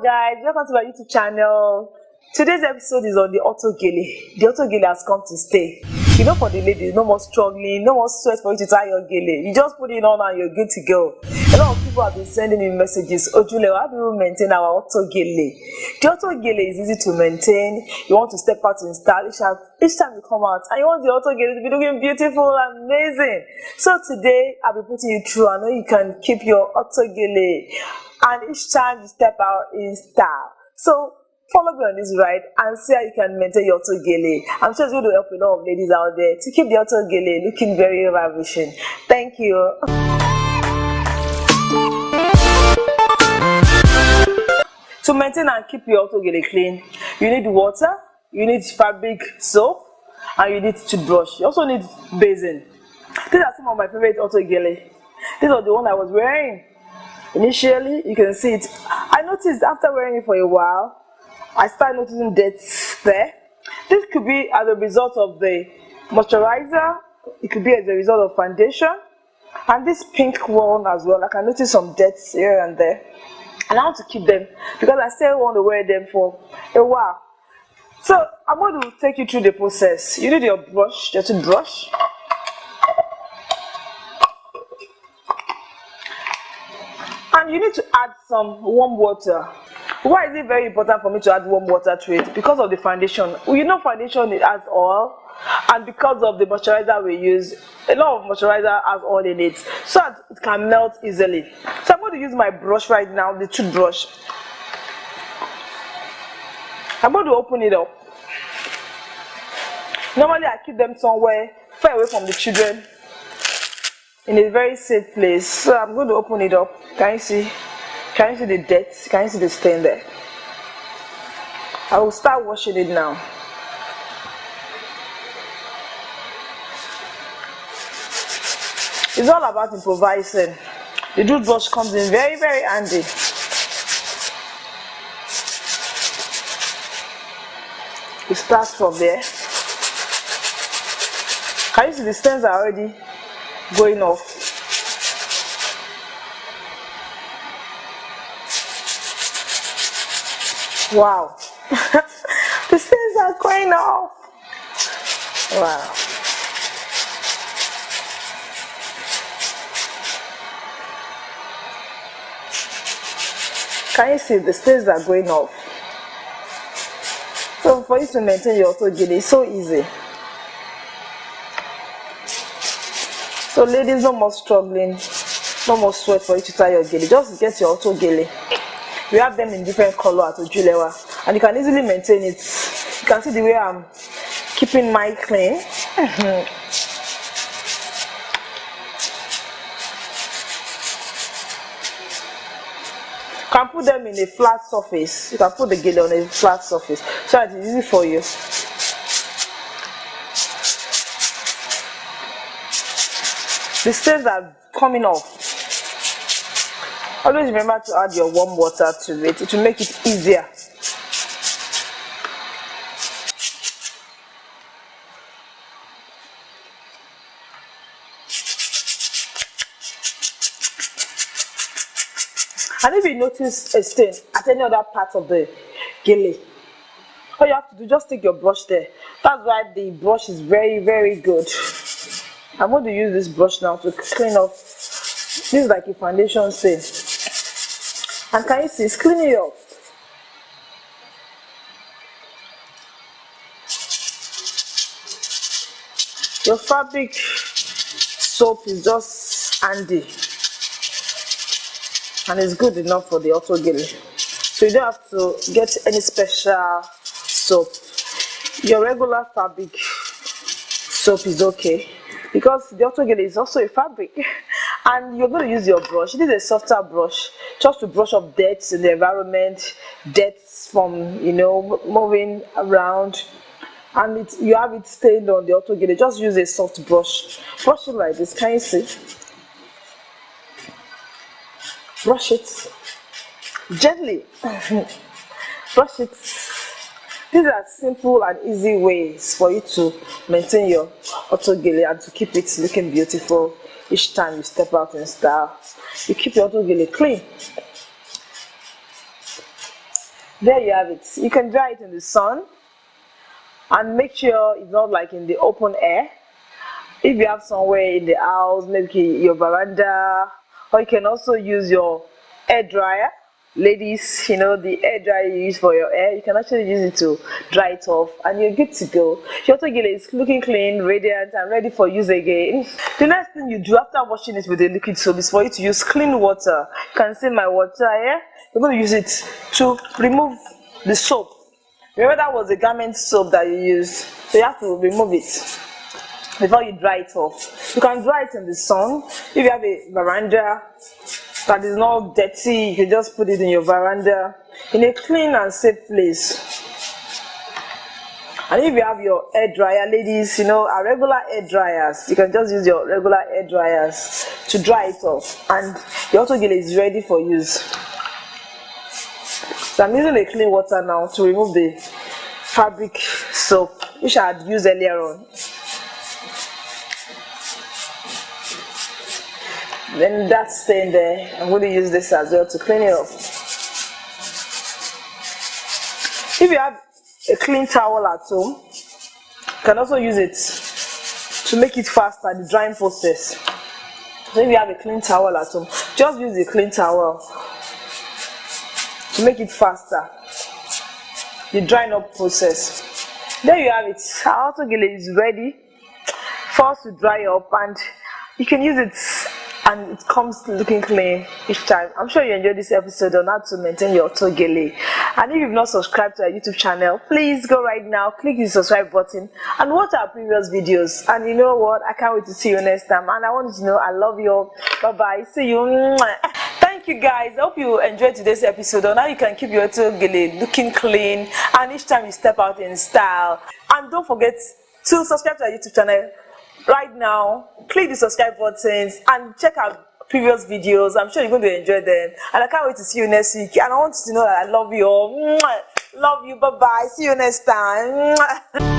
guys, welcome to my YouTube channel. Today's episode is on the Auto Gele. The Auto Gele has come to stay. You know, for the ladies, no more struggling, no more sweat for you to tie your gele. You just put it on and you're good to go. A lot of people have been sending me messages. Ojulewa, how do we maintain our Auto Gele? The Auto Gele is easy to maintain. You want to step out in style. Each time you come out and you want the Auto Gele to be looking beautiful and amazing. So today, I'll be putting you through. I know you can keep your Auto Gele. And each time you step out in style. So follow me on this ride and see how you can maintain your Auto Gele. I'm sure it's going to help a lot of ladies out there to keep the Auto Gele looking very ravishing. Thank you. To maintain and keep your Auto Gele clean, you need water, you need fabric soap, and you need toothbrush. You also need basin. These are some of my favorite Auto Gele. These are the one I was wearing. Initially, you can see it. I noticed after wearing it for a while, I started noticing dents there. This could be as a result of the moisturizer. It could be as a result of foundation. And this pink one as well. I can notice some dents here and there. And I want to keep them because I still want to wear them for a while. So I'm going to take you through the process. You need your brush, your toothbrush. And you need to add some warm water. Why is it very important for me to add warm water to it? Because of the foundation. You know, foundation, it has oil, and because of the moisturizer we use, a lot of moisturizer has oil in it, so that it can melt easily. So I'm going to use my brush right now, the toothbrush. I'm going to open it up. Normally I keep them somewhere far away from the children, in a very safe place. So I'm going to open it up. Can you see? Can you see the dirt? Can you see the stain there? I will start washing it now. It's all about improvising. The toothbrush comes in very, very handy. It starts from there. Can you see the stains are already going off? Wow. The stains are going off. Wow. Can you see the stains are going off? So for you to maintain your Auto Gele, it's so easy. So ladies, no more struggling, no more sweat for you to tie your gele. Just get your Auto Gele. We have them in different color at Ojulewa, and you can easily maintain it. You can see the way I'm keeping mine clean. You can put them in a flat surface. You can put the gele on a flat surface so that it's easy for you. The stains are coming off. Always remember to add your warm water to it. It will make it easier. And if you notice a stain at any other part of the gele, all you have to do, just take your brush there. That's why the brush is very, very good. I'm going to use this brush now to clean up. This is like a foundation stain. And can you see it's cleaning it up? Your fabric soap is just handy. And it's good enough for the Auto Gele. So you don't have to get any special soap. Your regular fabric soap is okay. Because the Auto Gele is also a fabric. And you're going to use your brush. It is a softer brush, just to brush up debts in the environment, debts from, you know, moving around. And you have it stained on the Auto Gele. Just use a soft brush. Brush it like this. Can you see? Brush it gently. Brush it. These are simple and easy ways for you to maintain your Auto Gele and to keep it looking beautiful each time you step out in style. You keep your Auto Gele clean. There you have it. You can dry it in the sun and make sure it's not like in the open air. If you have somewhere in the house, maybe your veranda, or you can also use your air dryer. Ladies, you know, the air dryer you use for your hair, you can actually use it to dry it off and you're good to go. Your Auto Gele is looking clean, radiant and ready for use again. The next thing you do after washing it with a liquid soap is for you to use clean water. You can see my water here. You're going to use it to remove the soap. Remember that was a garment soap that you used, so you have to remove it before you dry it off. You can dry it in the sun. If you have a veranda that is not dirty, you can just put it in your veranda in a clean and safe place. And if you have your air dryer, ladies, you know, our regular air dryers, you can just use your regular air dryers to dry it off, and the Auto Gele is ready for use. So I'm using a clean water now to remove the fabric soap which I had used earlier on. Then that's staying there. I'm going to use this as well to clean it up. If you have a clean towel at home, you can also use it to make it faster, the drying process. So if you have a clean towel at home, just use a clean towel to make it faster, the drying up process. There you have it. Our Auto Gele is ready for us to dry up, and you can use it and it comes looking clean each time. I'm sure you enjoyed this episode on how to maintain your Auto Gele. And if you've not subscribed to our YouTube channel, please go right now, click the subscribe button and watch our previous videos. And you know what, I can't wait to see you next time, and I want you to know I love you all. Bye bye, see you. Thank you guys. I hope you enjoyed today's episode on how you can keep your Auto Gele looking clean and each time you step out in style. And don't forget to subscribe to our YouTube channel right now. Click the subscribe buttons and check out previous videos. I'm sure you're going to enjoy them, and I can't wait to see you next week. And I want you to know that I love you all. Love you. Bye bye, see you next time.